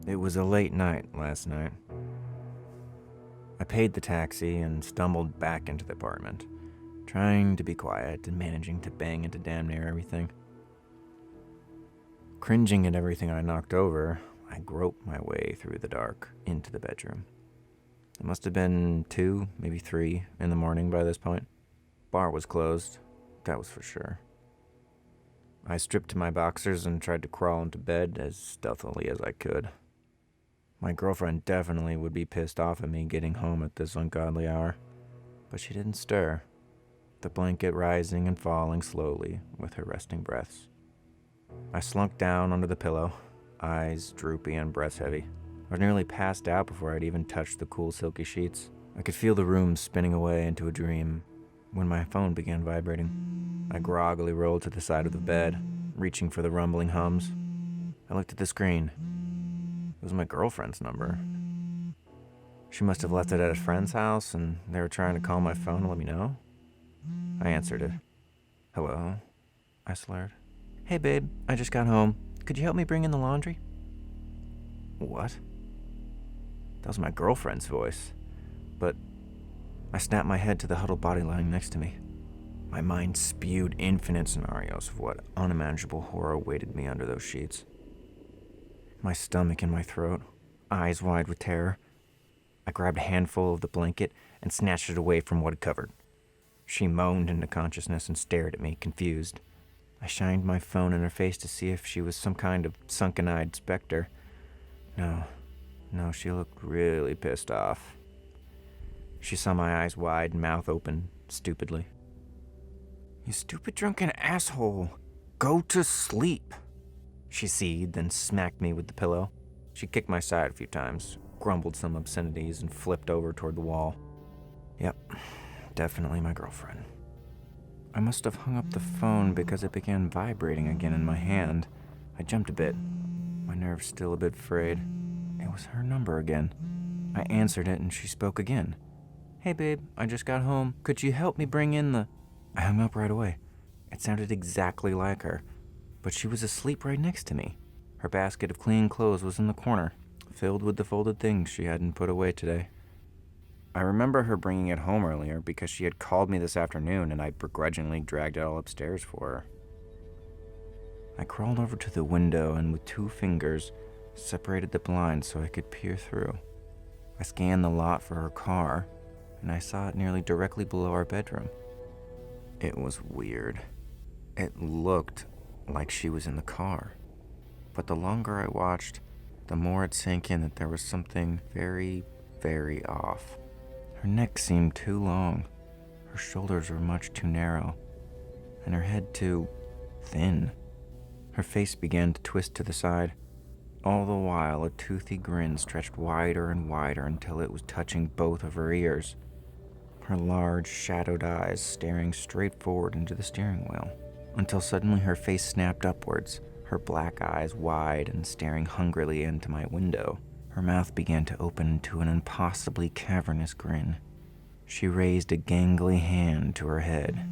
It was a late night last night. I paid the taxi and stumbled back into the apartment, trying to be quiet and managing to bang into damn near everything. Cringing at everything I knocked over, I groped my way through the dark into the bedroom. It must have been 2, maybe 3 in the morning by this point. Bar was closed, that was for sure. I stripped to my boxers and tried to crawl into bed as stealthily as I could. My girlfriend definitely would be pissed off at me getting home at this ungodly hour, but she didn't stir, the blanket rising and falling slowly with her resting breaths. I slunk down under the pillow, eyes droopy and breath heavy. I was nearly passed out before I'd even touched the cool silky sheets. I could feel the room spinning away into a dream when my phone began vibrating. I groggily rolled to the side of the bed, reaching for the rumbling hums. I looked at the screen. It was my girlfriend's number. She must have left it at a friend's house and they were trying to call my phone to let me know. I answered it. "Hello?" I slurred. "Hey babe, I just got home. Could you help me bring in the laundry?" What? That was my girlfriend's voice. But I snapped my head to the huddled body lying next to me. My mind spewed infinite scenarios of what unimaginable horror awaited me under those sheets. My stomach in my throat, eyes wide with terror. I grabbed a handful of the blanket and snatched it away from what it covered. She moaned into consciousness and stared at me, confused. I shined my phone in her face to see if she was some kind of sunken-eyed specter. No, she looked really pissed off. She saw my eyes wide and mouth open, stupidly. "You stupid drunken asshole! Go to sleep!" She seethed and smacked me with the pillow. She kicked my side a few times, grumbled some obscenities, and flipped over toward the wall. Yep, definitely my girlfriend. I must have hung up the phone because it began vibrating again in my hand. I jumped a bit, my nerves still a bit frayed. It was her number again. I answered it and she spoke again. "Hey babe, I just got home. Could you help me bring in the..." I hung up right away. It sounded exactly like her, but she was asleep right next to me. Her basket of clean clothes was in the corner, filled with the folded things she hadn't put away today. I remember her bringing it home earlier because she had called me this afternoon and I begrudgingly dragged it all upstairs for her. I crawled over to the window and with 2 fingers separated the blinds so I could peer through. I scanned the lot for her car and I saw it nearly directly below our bedroom. It was weird. It looked like she was in the car, but the longer I watched, the more it sank in that there was something very, very off. Her neck seemed too long, her shoulders were much too narrow, and her head too thin. Her face began to twist to the side. All the while, a toothy grin stretched wider and wider until it was touching both of her ears. Her large, shadowed eyes staring straight forward into the steering wheel, until suddenly her face snapped upwards, her black eyes wide and staring hungrily into my window. Her mouth began to open into an impossibly cavernous grin. She raised a gangly hand to her head.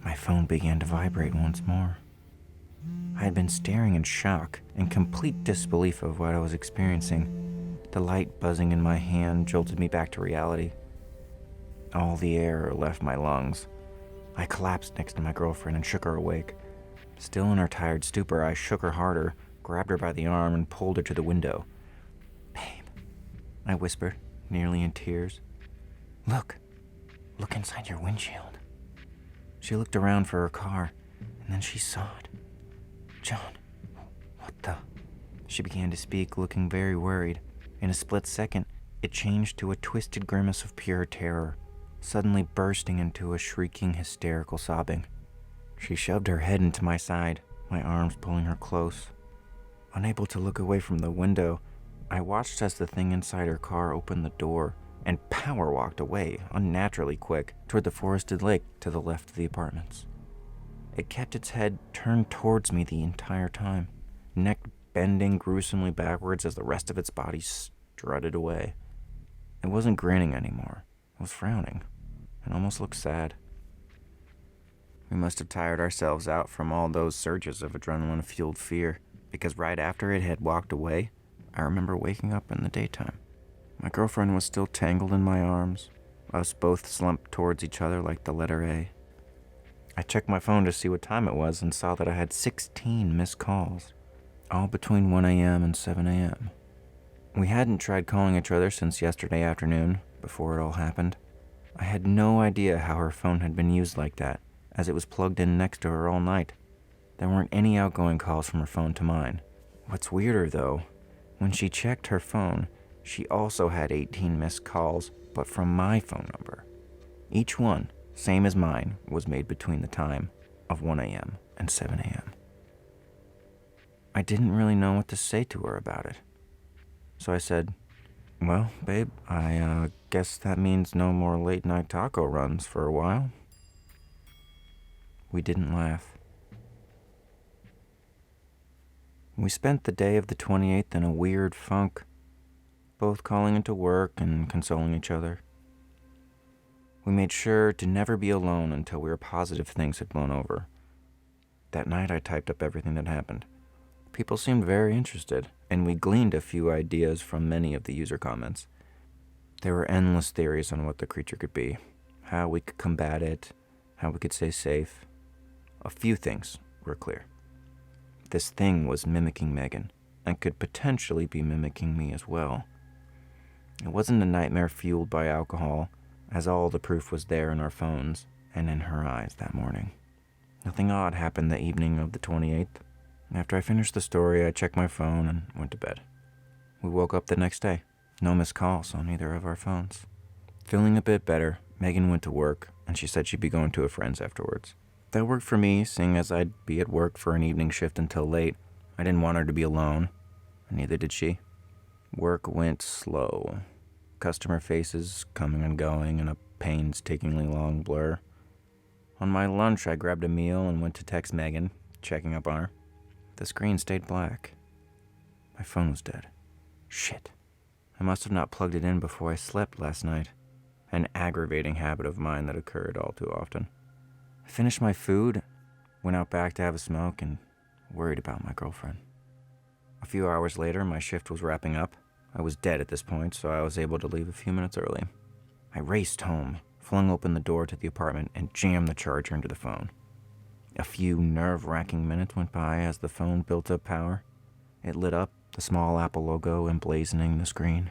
My phone began to vibrate once more. I had been staring in shock and complete disbelief of what I was experiencing. The light buzzing in my hand jolted me back to reality. All the air left my lungs. I collapsed next to my girlfriend and shook her awake. Still in her tired stupor, I shook her harder, grabbed her by the arm, and pulled her to the window. "Babe," I whispered, nearly in tears. Look inside your windshield." She looked around for her car, and then she saw it. "John, what the..." She began to speak, looking very worried. In a split second, it changed to a twisted grimace of pure terror, suddenly bursting into a shrieking, hysterical sobbing. She shoved her head into my side, my arms pulling her close. Unable to look away from the window, I watched as the thing inside her car opened the door and power walked away, unnaturally quick, toward the forested lake to the left of the apartments. It kept its head turned towards me the entire time, neck bending gruesomely backwards as the rest of its body strutted away. It wasn't grinning anymore. It was frowning, and almost looked sad. We must have tired ourselves out from all those surges of adrenaline-fueled fear, because right after it had walked away, I remember waking up in the daytime. My girlfriend was still tangled in my arms, us both slumped towards each other like the letter A. I checked my phone to see what time it was and saw that I had 16 missed calls, all between 1 a.m. and 7 a.m. We hadn't tried calling each other since yesterday afternoon, before it all happened. I had no idea how her phone had been used like that, as it was plugged in next to her all night. There weren't any outgoing calls from her phone to mine. What's weirder, though, when she checked her phone, she also had 18 missed calls, but from my phone number. Each one, same as mine, was made between the time of 1 a.m. and 7 a.m. I didn't really know what to say to her about it. So I said, "Well, babe, I guess that means no more late-night taco runs for a while." We didn't laugh. We spent the day of the 28th in a weird funk, both calling into work and consoling each other. We made sure to never be alone until we were positive things had blown over. That night I typed up everything that happened. People seemed very interested, and we gleaned a few ideas from many of the user comments. There were endless theories on what the creature could be, how we could combat it, how we could stay safe. A few things were clear. This thing was mimicking Megan, and could potentially be mimicking me as well. It wasn't a nightmare fueled by alcohol, as all the proof was there in our phones and in her eyes that morning. Nothing odd happened the evening of the 28th. After I finished the story, I checked my phone and went to bed. We woke up the next day. No missed calls on either of our phones. Feeling a bit better, Megan went to work, and she said she'd be going to a friend's afterwards. That worked for me, seeing as I'd be at work for an evening shift until late. I didn't want her to be alone, and neither did she. Work went slow. Customer faces coming and going in a painstakingly long blur. On my lunch, I grabbed a meal and went to text Megan, checking up on her. The screen stayed black. My phone was dead. Shit. I must have not plugged it in before I slept last night. An aggravating habit of mine that occurred all too often. I finished my food, went out back to have a smoke, and worried about my girlfriend. A few hours later, my shift was wrapping up. I was dead at this point, so I was able to leave a few minutes early. I raced home, flung open the door to the apartment, and jammed the charger into the phone. A few nerve-wracking minutes went by as the phone built up power. It lit up, the small Apple logo emblazoning the screen.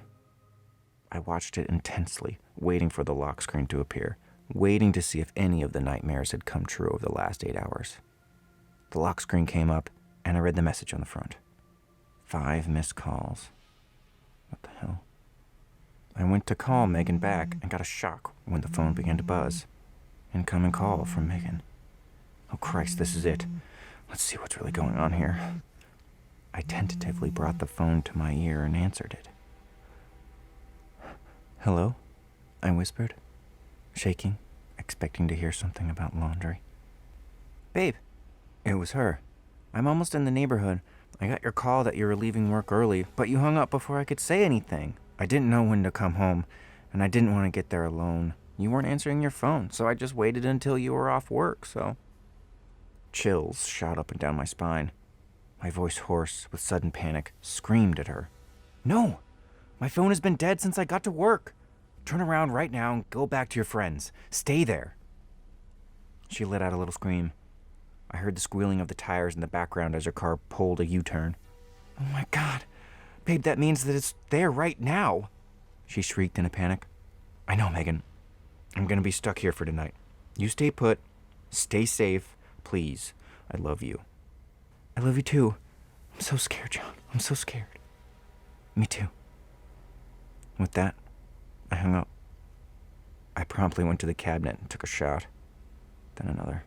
I watched it intensely, waiting for the lock screen to appear, waiting to see if any of the nightmares had come true over the last 8 hours. The lock screen came up, and I read the message on the front. 5 missed calls. What the hell? I went to call Megan back and got a shock when the phone began to buzz. Incoming call from Megan. Oh Christ, this is it. Let's see what's really going on here. I tentatively brought the phone to my ear and answered it. "Hello?" I whispered, shaking, expecting to hear something about laundry. "Babe." It was her. "I'm almost in the neighborhood. I got your call that you were leaving work early, but you hung up before I could say anything. I didn't know when to come home, and I didn't want to get there alone. You weren't answering your phone, so I just waited until you were off work, so..." Chills shot up and down my spine. My voice hoarse with sudden panic, screamed at her. "No! My phone has been dead since I got to work. Turn around right now and go back to your friends. Stay there." She let out a little scream. I heard the squealing of the tires in the background as her car pulled a U-turn. "Oh my God! Babe, that means that it's there right now!" She shrieked in a panic. "I know, Megan. I'm gonna be stuck here for tonight. You stay put. Stay safe. Please. I love you." "I love you too. I'm so scared, John. I'm so scared." "Me too." With that, I hung up. I promptly went to the cabinet and took a shot. Then another.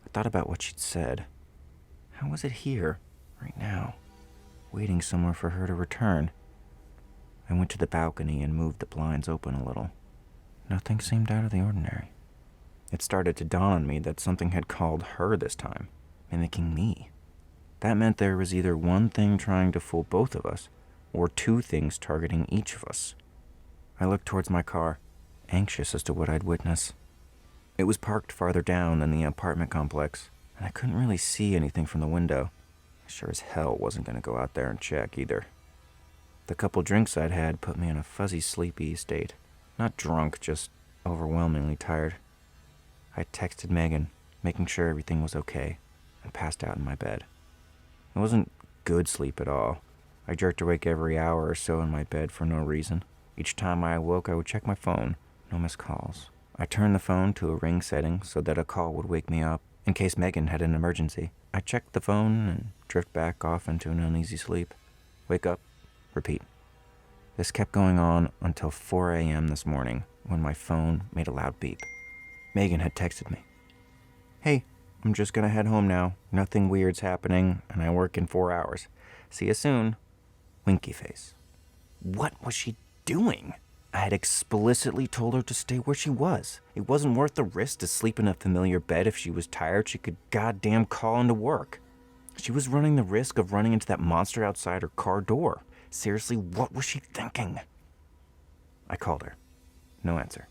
I thought about what she'd said. How was it here, right now, waiting somewhere for her to return? I went to the balcony and moved the blinds open a little. Nothing seemed out of the ordinary. It started to dawn on me that something had called her this time, mimicking me. That meant there was either one thing trying to fool both of us, or 2 things targeting each of us. I looked towards my car, anxious as to what I'd witness. It was parked farther down than the apartment complex, and I couldn't really see anything from the window. I sure as hell wasn't going to go out there and check either. The couple drinks I'd had put me in a fuzzy, sleepy state. Not drunk, just overwhelmingly tired. I texted Megan, making sure everything was okay, and passed out in my bed. It wasn't good sleep at all. I jerked awake every hour or so in my bed for no reason. Each time I awoke, I would check my phone. No missed calls. I turned the phone to a ring setting so that a call would wake me up in case Megan had an emergency. I checked the phone and drift back off into an uneasy sleep. Wake up, repeat. This kept going on until 4 a.m. this morning when my phone made a loud beep. Megan had texted me. Hey, I'm just gonna head home now. Nothing weird's happening, and I work in 4 hours. See you soon. Winky face. What was she doing? I had explicitly told her to stay where she was. It wasn't worth the risk to sleep in a familiar bed. If she was tired, she could goddamn call into work. She was running the risk of running into that monster outside her car door. Seriously, what was she thinking? I called her. No answer.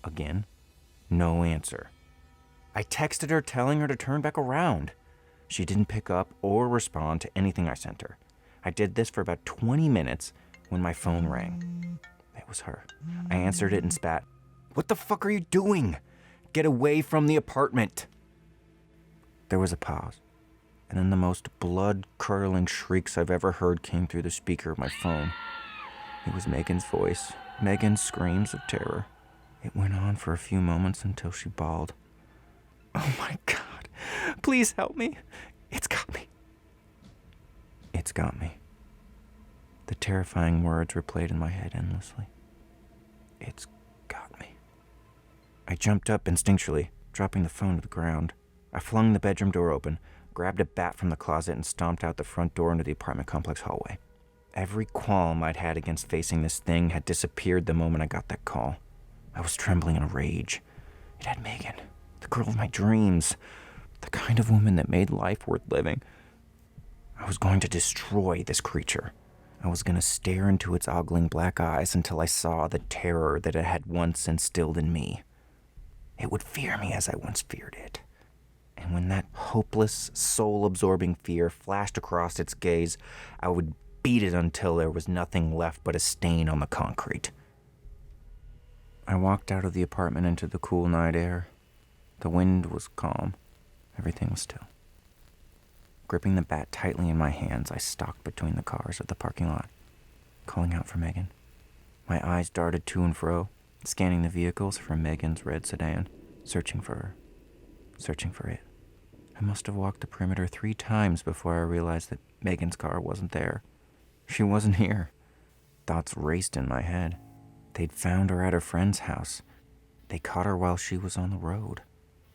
Again, no answer. I texted her telling her to turn back around. She didn't pick up or respond to anything I sent her. I did this for about 20 minutes when my phone rang. It was her. I answered it and spat. What the fuck are you doing? Get away from the apartment. There was a pause, and then the most blood-curdling shrieks I've ever heard came through the speaker of my phone. It was Megan's voice, Megan's screams of terror. It went on for a few moments until she bawled. Oh my God, please help me. It's got me. It's got me. The terrifying words replayed in my head endlessly. It's got me. I jumped up instinctually, dropping the phone to the ground. I flung the bedroom door open, grabbed a bat from the closet, and stomped out the front door into the apartment complex hallway. Every qualm I'd had against facing this thing had disappeared the moment I got that call. I was trembling in a rage. It had Megan, the girl of my dreams, the kind of woman that made life worth living. I was going to destroy this creature. I was going to stare into its ogling black eyes until I saw the terror that it had once instilled in me. It would fear me as I once feared it. And when that hopeless, soul-absorbing fear flashed across its gaze, I would beat it until there was nothing left but a stain on the concrete. I walked out of the apartment into the cool night air. The wind was calm. Everything was still. Gripping the bat tightly in my hands, I stalked between the cars of the parking lot, calling out for Megan. My eyes darted to and fro, scanning the vehicles for Megan's red sedan, searching for her, searching for it. I must have walked the perimeter 3 times before I realized that Megan's car wasn't there. She wasn't here. Thoughts raced in my head. They'd found her at her friend's house. They caught her while she was on the road.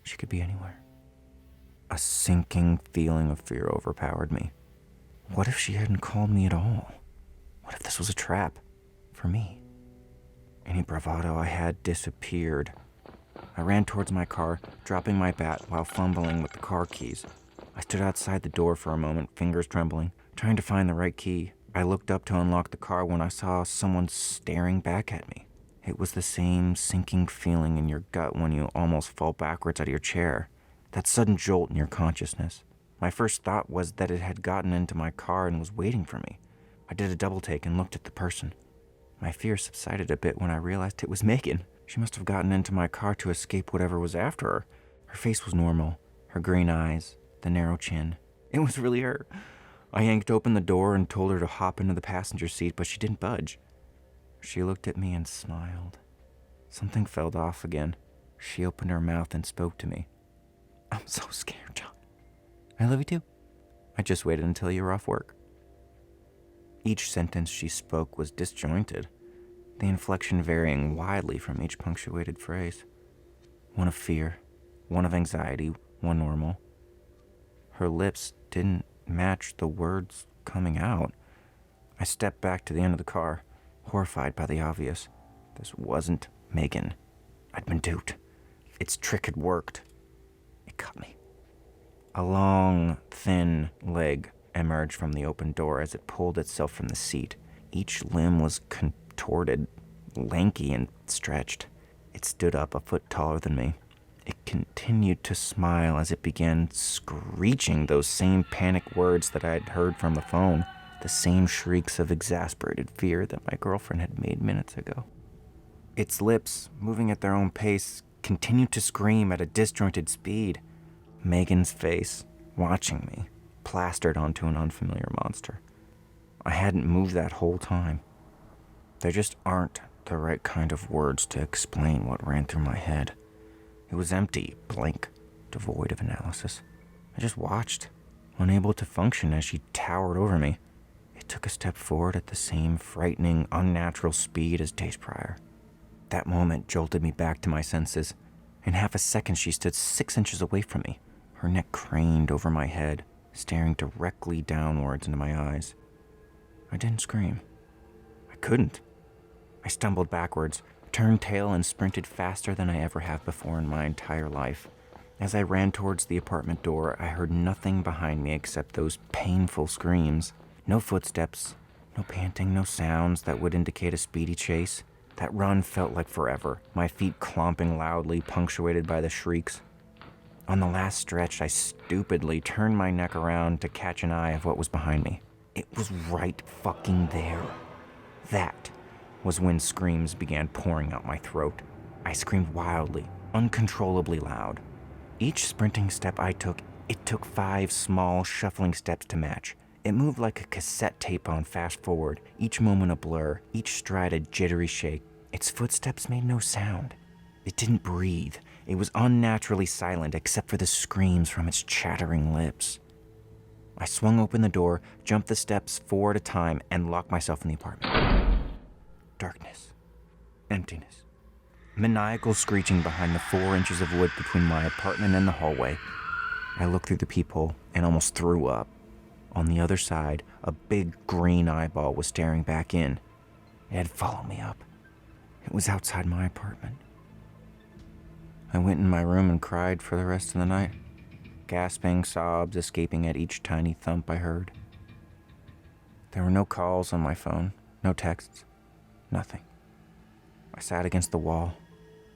She could be anywhere. A sinking feeling of fear overpowered me. What if she hadn't called me at all? What if this was a trap for me? Any bravado I had disappeared. I ran towards my car, dropping my bat while fumbling with the car keys. I stood outside the door for a moment, fingers trembling, trying to find the right key. I looked up to unlock the car when I saw someone staring back at me. It was the same sinking feeling in your gut when you almost fall backwards out of your chair. That sudden jolt in your consciousness. My first thought was that it had gotten into my car and was waiting for me. I did a double take and looked at the person. My fear subsided a bit when I realized it was Megan. She must have gotten into my car to escape whatever was after her. Her face was normal, her green eyes, the narrow chin. It was really her. I yanked open the door and told her to hop into the passenger seat, but she didn't budge. She looked at me and smiled. Something fell off again. She opened her mouth and spoke to me. I'm so scared, Jon. I love you too. I just waited until you were off work. Each sentence she spoke was disjointed, the inflection varying widely from each punctuated phrase. One of fear, one of anxiety, one normal. Her lips didn't match the words coming out. I stepped back to the end of the car, horrified by the obvious. This wasn't Megan. I'd been duped. Its trick had worked. It cut me. A long, thin leg emerged from the open door as it pulled itself from the seat. Each limb was contorted, lanky, and stretched. It stood up a foot taller than me. It continued to smile as it began screeching those same panic words that I had heard from the phone. the same shrieks of exasperated fear that my girlfriend had made minutes ago. Its lips, moving at their own pace, continued to scream at a disjointed speed. Megan's face, watching me, plastered onto an unfamiliar monster. I hadn't moved that whole time. There just aren't the right kind of words to explain what ran through my head. It was empty, blank, devoid of analysis. I just watched, unable to function as she towered over me. It took a step forward at the same frightening, unnatural speed as days prior. That moment jolted me back to my senses. In half a second, she stood 6 inches away from me, her neck craned over my head, staring directly downwards into my eyes. I didn't scream. I couldn't. I stumbled backwards, turned tail, and sprinted faster than I ever have before in my entire life. As I ran towards the apartment door, I heard nothing behind me except those painful screams. No footsteps, no panting, no sounds that would indicate a speedy chase. That run felt like forever, my feet clomping loudly, punctuated by the shrieks. On the last stretch, I stupidly turned my neck around to catch an eye of what was behind me. It was right fucking there. That was when screams began pouring out my throat. I screamed wildly, uncontrollably loud. Each sprinting step I took, it took 5 small, shuffling steps to match. It moved like a cassette tape on fast forward, each moment a blur, each stride a jittery shake. Its footsteps made no sound. It didn't breathe. It was unnaturally silent except for the screams from its chattering lips. I swung open the door, jumped the steps 4 at a time, and locked myself in the apartment. Darkness. Emptiness. Maniacal screeching behind the 4 inches of wood between my apartment and the hallway. I looked through the peephole and almost threw up. On the other side, a big green eyeball was staring back in. It had followed me up. It was outside my apartment. I went in my room and cried for the rest of the night, gasping sobs escaping at each tiny thump I heard. There were no calls on my phone, no texts, nothing. I sat against the wall,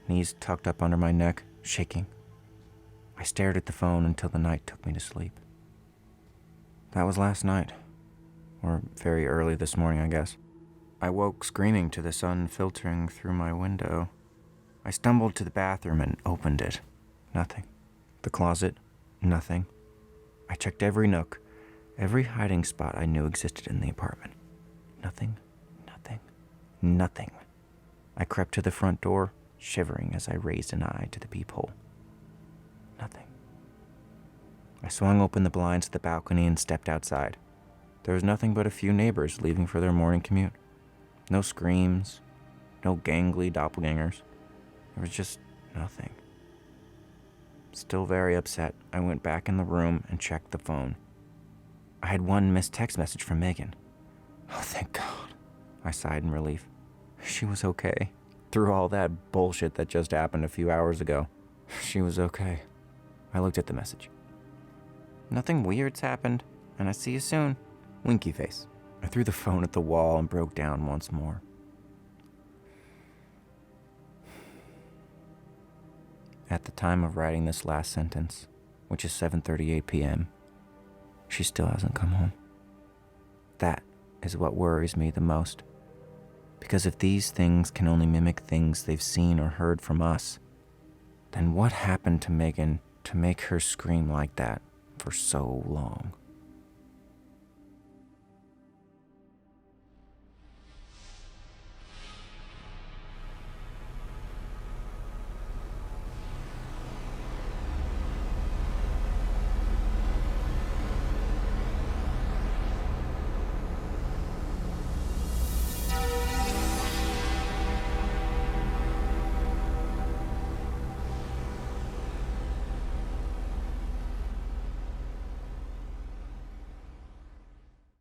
knees tucked up under my neck, shaking. I stared at the phone until the night took me to sleep. That was last night, or very early this morning, I guess. I woke screaming to the sun filtering through my window. I stumbled to the bathroom and opened it. Nothing. The closet, nothing. I checked every nook, every hiding spot I knew existed in the apartment. Nothing, nothing, nothing. I crept to the front door, shivering as I raised an eye to the peephole. Nothing. I swung open the blinds to the balcony and stepped outside. There was nothing but a few neighbors leaving for their morning commute. No screams, no gangly doppelgängers. There was just nothing. Still very upset, I went back in the room and checked the phone. I had one missed text message from Megan. Oh, thank God. I sighed in relief. She was okay. Through all that bullshit that just happened a few hours ago, she was okay. I looked at the message. Nothing weird's happened, and I see you soon. Winky face. I threw the phone at the wall and broke down once more. At the time of writing this last sentence, which is 7:38 p.m., she still hasn't come home. That is what worries me the most. Because if these things can only mimic things they've seen or heard from us, then what happened to Megan to make her scream like that for so long?